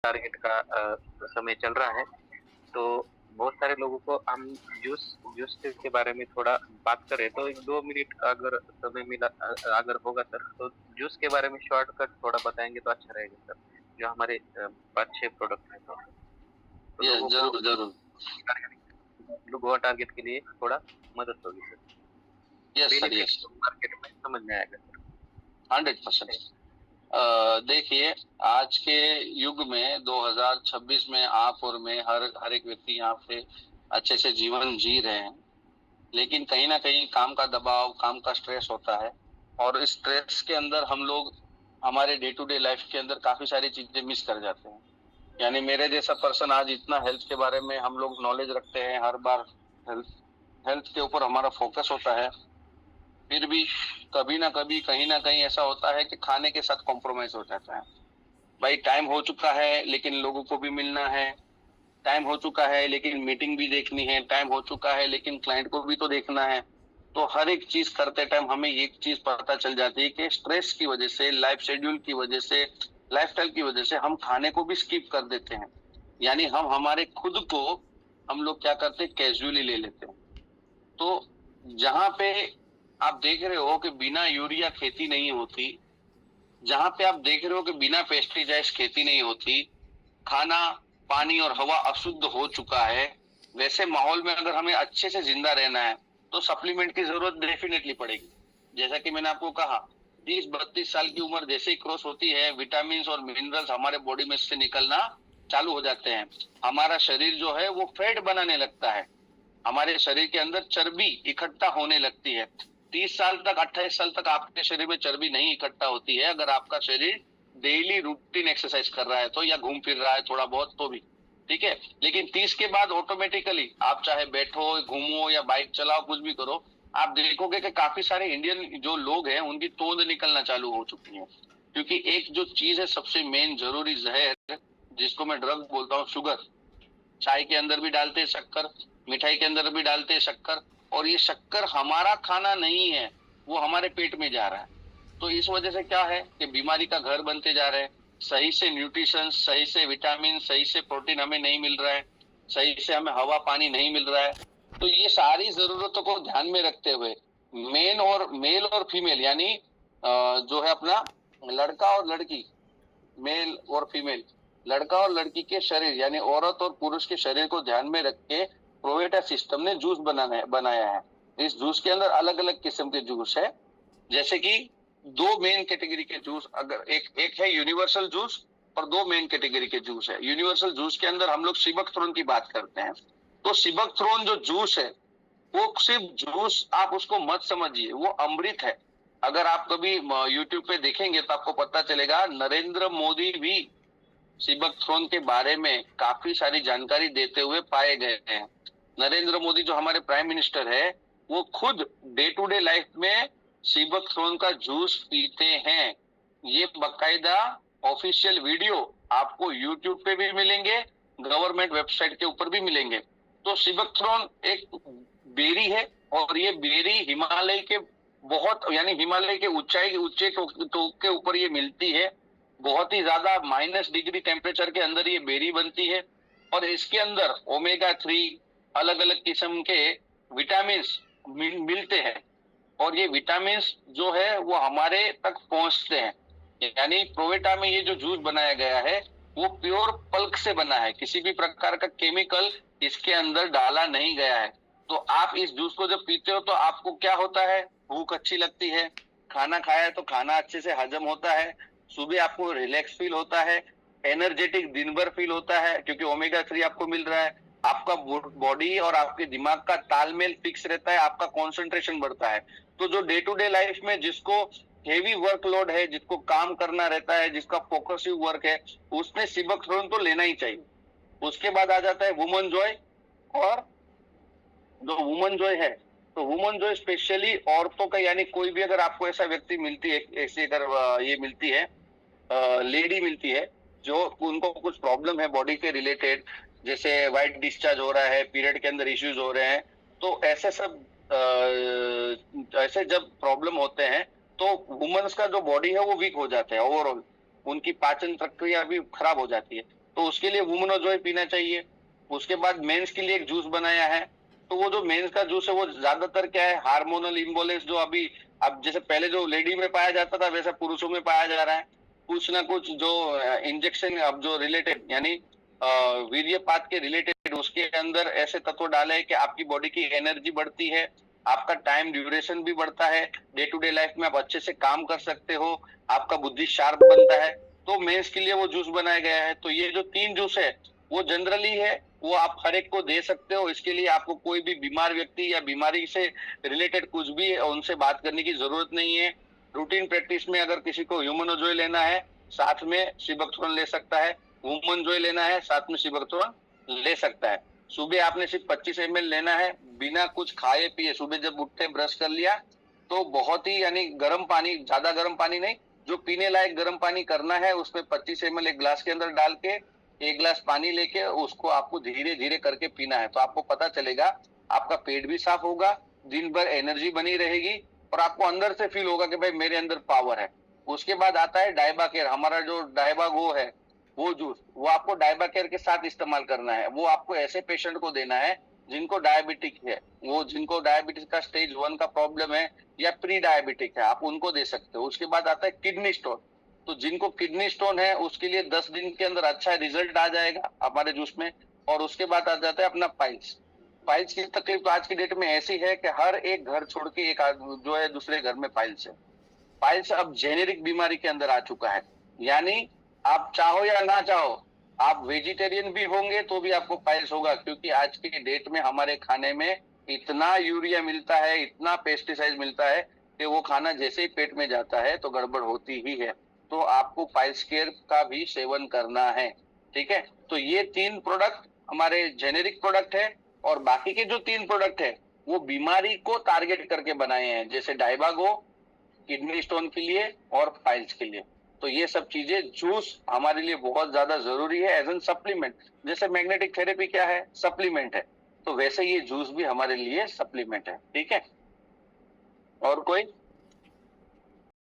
Target का समय चल रहा है, तो बहुत सारे लोगों को हम जूस जूस के बारे में थोड़ा बात करें तो 1-2 मिनट अगर समय मिला अगर होगा सर, तो जूस के बारे में शॉर्टकट थोड़ा बताएँगे तो अच्छा रहेगा सर, जो हमारे 5-6 प्रोडक्ट हैं तो यस, लोगों को जरूर जरूर। गोआ टारगेट के लिए थोड़ा मदद होगी sir. Yes sir, benefit yes, market में समझ में आएगा सर। 100%। देखिए, आज के युग में 2026 में आप और मैं हर एक व्यक्ति यहाँ पे अच्छे से जीवन जी रहे हैं, लेकिन कहीं ना कहीं काम का दबाव, काम का स्ट्रेस होता है, और इस स्ट्रेस के अंदर हम लोग हमारे डे टू डे लाइफ के अंदर काफी सारी चीजें मिस कर जाते हैं। यानी मेरे जैसा पर्सन आज इतना हेल्थ के बारे में हम लोग नॉलेज रखते हैं, हर बार हेल्थ हेल्थ के ऊपर हमारा फोकस होता है, फिर भी कभी ना कभी कहीं ना कहीं ऐसा होता है कि खाने के साथ कॉम्प्रोमाइज हो जाता है। भाई टाइम हो चुका है लेकिन लोगों को भी मिलना है, टाइम हो चुका है लेकिन मीटिंग भी देखनी है, टाइम हो चुका है लेकिन क्लाइंट को भी तो देखना है। तो हर एक चीज करते टाइम हमें एक चीज पता चल जाती है कि स्ट्रेस की वजह से, लाइफ शेड्यूल की वजह से, लाइफस्टाइल की वजह से हम खाने को भी स्किप कर देते हैं। यानी हम हमारे खुद को हम लोग क्या करते हैं, कैजुअली ले लेते हैं। तो जहां पे आप देख रहे हो कि बिना यूरिया खेती नहीं होती, जहां पे आप देख रहे हो कि बिना पेस्टिसाइड्स खेती नहीं होती, खाना, पानी और हवा अशुद्ध हो चुका है, वैसे माहौल में अगर हमें अच्छे से जिंदा रहना है तो सप्लीमेंट की जरूरत डेफिनेटली पड़ेगी। जैसा कि मैंने आपको कहा, 30-32 साल की उम्र जैसे ही क्रॉस होती है, विटामिन और मिनरल्स हमारे बॉडी में से निकलना चालू हो जाते हैं। हमारा शरीर जो है वो फैट बनाने लगता है, हमारे शरीर के अंदर चर्बी इकट्ठा होने लगती है। 30 साल तक, 28 साल तक आपके शरीर में चर्बी नहीं इकट्ठा होती है अगर आपका शरीर डेली रूटीन एक्सरसाइज कर रहा है तो, या घूम फिर रहा है थोड़ा बहुत तो भी, ठीक है। लेकिन 30 के बाद ऑटोमेटिकली आप चाहे बैठो, घूमो या बाइक चलाओ, कुछ भी करो, आप देखोगे कि काफी सारे इंडियन जो लोग हैं उनकी तोंद निकलना चालू हो चुकी है। क्योंकि एक जो चीज है सबसे मेन जरूरी जहर, जिसको मैं ड्रग बोलता हूँ, शुगर। चाय के अंदर भी डालते हैं शक्कर, मिठाई के अंदर भी डालते हैं शक्कर, और ये शक्कर हमारा खाना नहीं है, वो हमारे पेट में जा रहा है। तो इस वजह से क्या है कि बीमारी का घर बनते जा रहे हैं। सही से न्यूट्रिशन, सही से विटामिन, सही से प्रोटीन हमें नहीं मिल रहा है, सही से हमें हवा पानी नहीं मिल रहा है। तो ये सारी जरूरतों को ध्यान में रखते हुए मेल और फीमेल, यानी जो है अपना लड़का और लड़की, मेल और फीमेल, लड़का और लड़की के शरीर यानी औरत और पुरुष के शरीर को ध्यान में रख के प्रोवेटा सिस्टम ने जूस बनाया है। इस जूस के अंदर अलग अलग किस्म के जूस है, जैसे कि दो मेन कैटेगरी के जूस, अगर एक है यूनिवर्सल जूस और दो मेन कैटेगरी के जूस है। यूनिवर्सल जूस के अंदर हम लोग सिबकथ्रोन की बात करते हैं। तो सिबकथ्रोन जो जूस है वो सिर्फ जूस आप उसको मत समझिए, वो अमृत है। अगर आप कभी यूट्यूब पे देखेंगे तो आपको पता चलेगा, नरेंद्र मोदी भी सिबकथ्रोन के बारे में काफी सारी जानकारी देते हुए पाए गए हैं। नरेंद्र मोदी जो हमारे प्राइम मिनिस्टर है, वो खुद डे टू डे लाइफ में सिबकथ्रोन का जूस पीते हैं। ये बकायदा ऑफिशियल वीडियो आपको यूट्यूब पे भी मिलेंगे, गवर्नमेंट वेबसाइट के ऊपर भी मिलेंगे। तो सिबकथ्रोन एक बेरी है, और ये बेरी हिमालय के बहुत, यानी हिमालय के ऊंचे के ऊपर ये मिलती है। बहुत ही ज्यादा -डिग्री टेम्परेचर के अंदर ये बेरी बनती है, और इसके अंदर ओमेगा 3 अलग अलग किस्म के विटामिन मिलते हैं, और ये विटामिन जो है वो हमारे तक पहुंचते हैं। यानी प्रोवेटा में ये जो जूस बनाया गया है वो प्योर पल्क से बना है, किसी भी प्रकार का केमिकल इसके अंदर डाला नहीं गया है। तो आप इस जूस को जब पीते हो तो आपको क्या होता है, भूख अच्छी लगती है, खाना खाया है तो खाना अच्छे से हजम होता है, सुबह आपको रिलैक्स फील होता है, एनर्जेटिक दिन भर फील होता है क्योंकि ओमेगा 3 आपको मिल रहा है, आपका बॉडी और आपके दिमाग का तालमेल फिक्स रहता है, आपका कंसंट्रेशन बढ़ता है। तो जो डे टू डे लाइफ में जिसको हेवी वर्कलोड है, जिसको काम करना रहता है, जिसका फोकसिव वर्क है, उसने सिबकथ्रोन तो लेना ही चाहिए। उसके बाद आ जाता है वुमन जॉय। और जो वुमन जॉय है, तो वुमन जॉय स्पेशली औरतों का, यानी कोई भी अगर आपको ऐसा व्यक्ति मिलती है, ऐसी अगर ये मिलती है, लेडी मिलती है जो उनको कुछ प्रॉब्लम है बॉडी के रिलेटेड, जैसे वाइट डिस्चार्ज हो रहा है, पीरियड के अंदर इश्यूज हो रहे हैं, तो ऐसे सब ऐसे जब प्रॉब्लम होते हैं तो वुमेन्स का जो बॉडी है वो वीक हो जाता है, ओवरऑल उनकी पाचन प्रक्रिया भी खराब हो जाती है। तो उसके लिए वुमनोजॉय पीना चाहिए। उसके बाद मेंस के लिए एक जूस बनाया है, तो वो जो मेंस का जूस है वो ज्यादातर क्या है, हार्मोनल इम्बैलेंस जो अभी अब जैसे पहले जो लेडी में पाया जाता था वैसा पुरुषों में पाया जा रहा है। कुछ ना कुछ जो इंजेक्शन अब जो रिलेटेड यानी वीर्यपात के रिलेटेड उसके अंदर ऐसे तत्व डाले हैं कि आपकी बॉडी की एनर्जी बढ़ती है, आपका टाइम ड्यूरेशन भी बढ़ता है, डे टू डे लाइफ में आप अच्छे से काम कर सकते हो, आपका बुद्धि शार्प बनता है। तो मेंस के लिए वो जूस बनाया गया है। तो ये जो 3 जूस है वो जनरली है, वो आप हर एक को दे सकते हो। इसके लिए आपको कोई भी बीमार व्यक्ति या बीमारी से रिलेटेड कुछ भी उनसे बात करने की जरूरत नहीं है। रूटीन प्रैक्टिस में अगर किसी को ह्यूमनोजॉय लेना है, साथ में सिबकथोरन ले सकता है, वुमनजॉय लेना है, साथ में सिबकथोरन ले सकता है। सुबह आपने सिर्फ 25 ml लेना है, बिना कुछ खाए पिए। सुबह जब उठते ब्रश कर लिया तो बहुत ही यानी गर्म पानी, ज्यादा गर्म पानी नहीं, जो पीने लायक गर्म पानी करना है उसमें 25 ml एक ग्लास के अंदर डाल के 1 ग्लास पानी लेके उसको आपको धीरे धीरे करके पीना है। तो आपको पता चलेगा, आपका पेट भी साफ होगा, दिन भर एनर्जी बनी रहेगी और आपको अंदर से फील होगा कि भाई मेरे अंदर पावर है। उसके बाद आता है डायबा केयर। हमारा जो डायबा गो है वो जूस, वो आपको डायबा केयर के साथ इस्तेमाल करना है। वो आपको ऐसे पेशेंट को देना है जिनको डायबिटिक है, वो जिनको डायबिटीज का स्टेज 1 का प्रॉब्लम है या प्री डायबिटिक है, आप उनको दे सकते हो। उसके बाद आता है किडनी स्टोन। तो जिनको किडनी स्टोन है उसके लिए 10 दिन के अंदर अच्छा रिजल्ट आ जाएगा हमारे जूस में। और उसके बाद आ जाता है अपना पाइल्स। पाइल्स की तकलीफ तो आज की डेट में ऐसी है कि हर एक घर छोड़ के एक आदमी जो है दूसरे घर में पाइल्स है। पाइल्स अब जेनेरिक बीमारी के अंदर आ चुका है, यानी आप चाहो या ना चाहो, आप वेजिटेरियन भी होंगे तो भी आपको पाइल्स होगा, क्योंकि आज की डेट में हमारे खाने में इतना यूरिया मिलता है, इतना पेस्टिसाइड मिलता है कि वो खाना जैसे ही पेट में जाता है तो गड़बड़ होती ही है। तो आपको पाइल्स केयर का भी सेवन करना है, ठीक है। तो ये 3 प्रोडक्ट हमारे जेनेरिक प्रोडक्ट है, और बाकी के जो 3 प्रोडक्ट है वो बीमारी को टारगेट करके बनाए हैं, जैसे डायबागो किडनी स्टोन के लिए और पाइल्स के लिए। तो ये सब चीजें जूस हमारे लिए बहुत ज्यादा जरूरी है एज एन सप्लीमेंट। जैसे मैग्नेटिक थेरेपी क्या है, सप्लीमेंट है, तो वैसे ये जूस भी हमारे लिए सप्लीमेंट है, ठीक है। और कोई